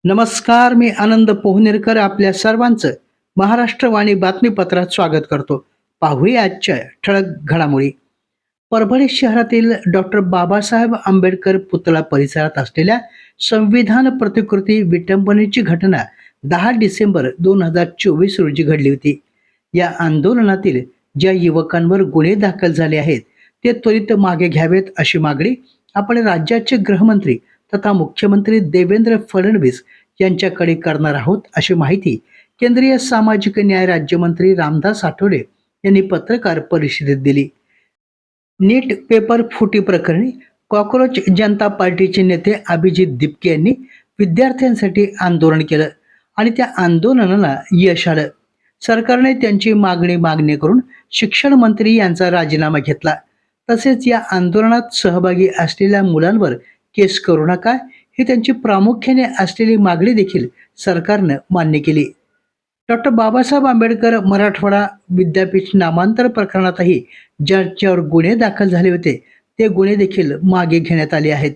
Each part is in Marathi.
नमस्कार, मी आनंद पोहनेरकर आपल्या सर्वांचं महाराष्ट्रवाणी बातमीपत्रात स्वागत करतो. पाहूया आजच्या ठळक घडामोडी. परभणी शहरातील डॉक्टर बाबासाहेब आंबेडकर पुतळा परिसरात असलेल्या संविधान प्रतिकृती विटंबनेची घटना 10 डिसेंबर 2024 रोजी घडली होती. या आंदोलनातील ज्या युवकांवर गुन्हे दाखल झाले आहेत ते त्वरित मागे घ्यावेत अशी मागणी आपण राज्याचे गृहमंत्री तथा मुख्यमंत्री देवेंद्र फडणवीस यांच्याकडे करणार आहोत, अशी माहिती केंद्रीय सामाजिक न्याय राज्यमंत्री रामदास आठवले यांनी पत्रकार परिषदेत दिली. नीट पेपर फुटी प्रकरणी कॉक्रोच जनता पार्टीचे नेते अभिजित दिपके यांनी विद्यार्थ्यांसाठी आंदोलन केलं आणि त्या आंदोलनाला यश आलं. सरकारने त्यांची मागणी करून शिक्षण मंत्री यांचा राजीनामा घेतला. तसेच या आंदोलनात सहभागी असलेल्या मुलांवर केस करू नका ही त्यांची प्रामुख्याने असलेली मागणी देखील सरकारनं मान्य केली. डॉक्टर बाबासाहेब आंबेडकर मराठवाडा विद्यापीठ नामांतर प्रकरणातही ज्यांच्यावर गुन्हे दाखल झाले होते ते गुन्हे देखील मागे घेण्यात आले आहेत.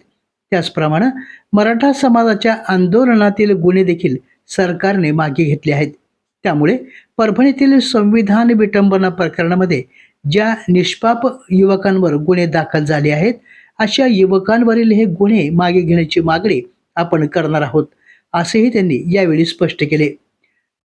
त्याचप्रमाणे मराठा समाजाच्या आंदोलनातील गुन्हे देखील सरकारने मागे घेतले आहेत. त्यामुळे परभणीतील संविधान विटंबना प्रकरणामध्ये ज्या निष्पाप युवकांवर गुन्हे दाखल झाले आहेत अशा युवकांवरील हे गुन्हे मागे घेण्याची मागणी आपण करणार आहोत, असेही त्यांनी यावेळी स्पष्ट केले.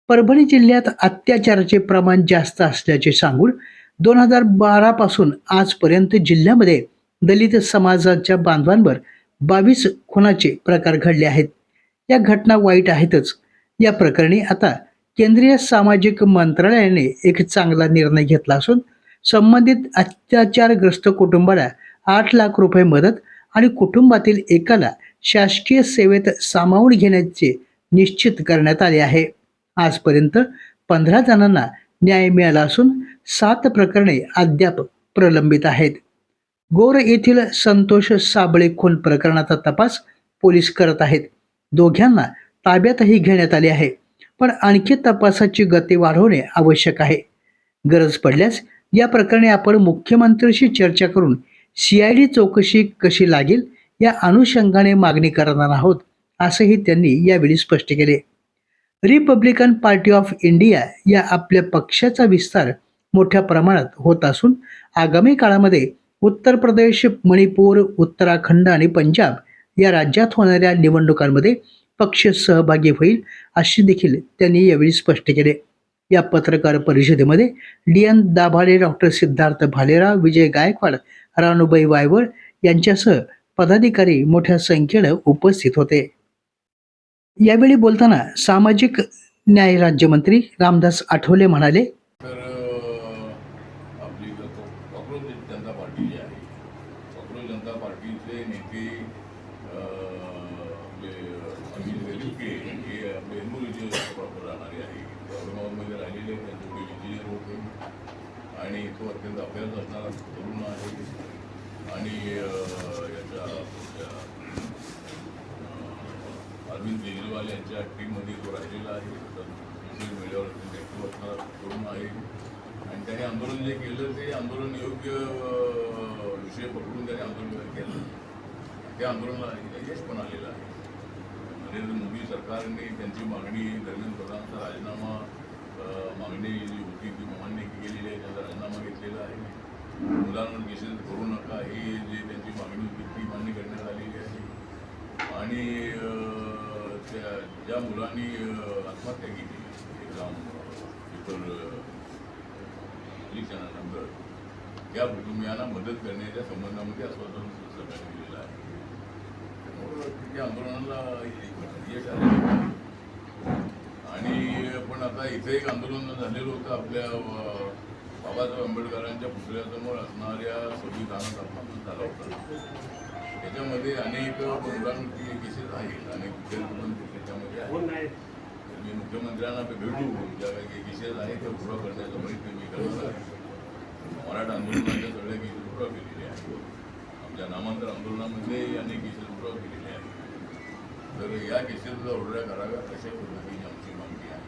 परभणी जिल्ह्यात अत्याचाराचे प्रमाण जास्त असल्याचे सांगून 2012 पासून आजपर्यंत जिल्ह्यामध्ये दलित समाजाच्या बांधवांवर 22 खुनाचे प्रकार घडले आहेत. या घटना वाईट आहेतच. या प्रकरणी आता केंद्रीय सामाजिक मंत्रालयाने एक चांगला निर्णय घेतला असून संबंधित अत्याचारग्रस्त कुटुंबाला 8 लाख रुपये मदत आणि कुटुंबातील एकाला शासकीय सेवेत सामावून घेण्याचे निश्चित करण्यात आले आहे. आजपर्यंत 15 जणांना न्याय मिळाला असून 7 प्रकरणे अद्याप प्रलंबित आहेत. गोर येथील संतोष साबळे खून प्रकरणाचा तपास पोलीस करत आहेत. दोघांना ताब्यातही घेण्यात आले आहे, पण आणखी तपासाची गती वाढवणे आवश्यक आहे. गरज पडल्यास या प्रकरणी आपण मुख्यमंत्र्यांशी चर्चा करून CID चौकशी कशी लागेल या अनुषंगाने मागणी करणार आहोत, असंही त्यांनी यावेळी स्पष्ट केले. रिपब्लिकन पार्टी ऑफ इंडिया या आपल्या पक्षाचा विस्तार मोठ्या प्रमाणात होत असून आगामी काळामध्ये उत्तर प्रदेश, मणिपूर, उत्तराखंड आणि पंजाब या राज्यात होणाऱ्या निवडणुकांमध्ये पक्ष सहभागी होईल, अशी देखील त्यांनी यावेळी स्पष्ट केले. या पत्रकार परिषदेमध्ये DN दाभाडे, डॉक्टर सिद्धार्थ भालेराव, विजय गायकवाड, रानुबाई वायवळ यांच्यासह पदाधिकारी मोठ्या संख्येनं उपस्थित होते. यावेळी बोलताना सामाजिक न्याय राज्यमंत्री रामदास आठवले म्हणाले, आपली कॉक्रोच जनता पार्टी जी आहे, कॉक्रोच जनता पार्टीचे नेते आपले अभिजित दिपके हे आपले हिंगोलीचे प्रॉपर राहणारे आहे. औरंगाबादमध्ये राहिलेले त्यांचे वडील इंजिनियर होते आणि तो अत्यंत अभ्यास असणारा तरुण आहे आणि याच्या अरविंद केजरीवाल यांच्या टीममध्ये तो राहिलेला आहे. सोशल मीडियावर ॲक्टिव्ह असणारा तरुण आहे आणि त्याने आंदोलन जे केलं ते आंदोलन योग्य विषय पकडून त्याने आंदोलन केलं. त्या आंदोलनाला यश पण आलेलं आहे. नरेंद्र मोदी सरकारने त्यांची मागणी, धर्मेंद्र प्रधानचा राजीनामा मागणी जी होती ती मान्य केलेली आहे. त्यांचा राजीनामा घेतलेला आहे. मुलांवर केसेस करू नका ही जी त्यांची मागणी होती ती मान्य करण्यात आलेली आहे. आणि ज्या मुलांनी आत्महत्या केली एक्झाम पेपर परीक्षणानंतर त्या कुटुंबियांना मदत करण्याच्या संबंधामध्ये आश्वासन सरकारने दिलेलं आहे. त्यामुळं त्या आंदोलनाला यश आलेलं आहे. आणि पण आता इथे एक आंदोलन झालेलं होतं आपल्या बाबासाहेब आंबेडकरांच्या पुतळ्यासमोर असणाऱ्या संविधानात अपमान झाला होता. त्याच्यामध्ये अनेक मुलांची केसेस आहेत, अनेक त्याच्यामध्ये आहेत. मी मुख्यमंत्र्यांना भेटू, ज्या काही केसेस आहेत त्या पुरा करण्याचा प्रयत्न मी करणार आहे. मराठा आंदोलनाच्या सगळ्या केसेस पुरा केलेल्या आहेत. आमच्या नामांतर आंदोलनामध्ये अनेक केसेस पुरा केलेल्या आहेत. तर या केसेसला उरड्या कराव्यात अशा पद्धतीने आमची मागणी आहे.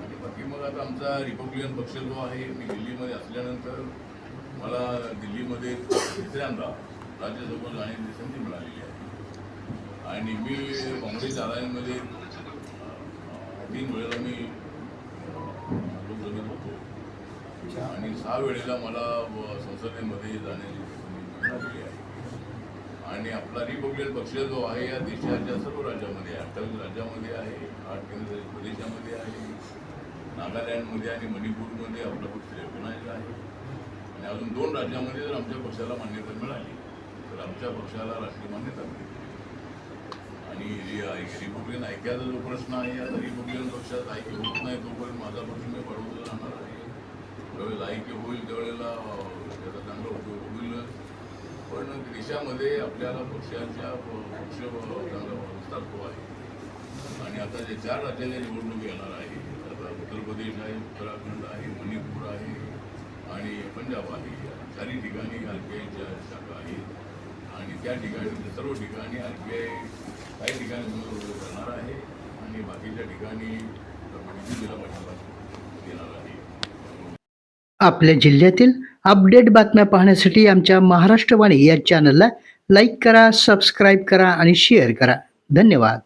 आणि बाकी मग आता आमचा रिपब्लिकन पक्ष जो आहे, मी दिल्लीमध्ये असल्यानंतर मला दिल्लीमध्ये तिसऱ्यांदा राज्यसभा जाण्याची संधी मिळालेली आहे. आणि मी काँग्रेस आघाडीमध्ये 3 वेळेला मी लोकसभेत होतो आणि 6 वेळेला मला संसदेमध्ये जाण्याची संधी मिळाली आहे. आणि आपला रिपब्लिकन पक्ष जो आहे या देशाच्या सर्व राज्यामध्ये आहे. 28 राज्यामध्ये आहे, 8 केंद्रशासित प्रदेशामध्ये आहे, नागालँडमध्ये आणि मणिपूरमध्ये आपला पक्ष रेकग्नाइज आहे. आणि अजून 2 राज्यामध्ये जर आमच्या पक्षाला मान्यता मिळाली तर आमच्या पक्षाला राष्ट्रीय मान्यता मिळेल. आणि रिपब्लिकन ऐक्याचा जो प्रश्न आहे, आता रिपब्लिकन पक्षात ऐक्य होत नाही तोपर्यंत माझा पक्ष मी बरोबर राहणार आहे. ज्यावेळेला ऐक्य होईल त्यावेळेला त्याचा चांगला उपयोग होईल. पण देशामध्ये आपल्याला पक्षाचा पक्ष चांगला विस्तारतो आहे. आणि आता जे 4 राज्याच्या निवडणूक येणार आहे, आता उत्तर प्रदेश आहे, उत्तराखंड आहे, मणिपूर आहे आणि पंजाब आहे. या 4 ठिकाणी RPIच्या शाखा आहेत आणि त्या ठिकाणी सर्व ठिकाणी RPI काही ठिकाणी उमेदवार करणार आहे आणि बाकीच्या ठिकाणी दिल्लीला पाठिंबा देणार आहे. आपल्या जिल्ह्यातील अपडेट बातम्या पाहण्यासाठी आमच्या महाराष्ट्रवाणी या चॅनलला लाईक करा, सबस्क्राईब करा आणि शेअर करा. धन्यवाद.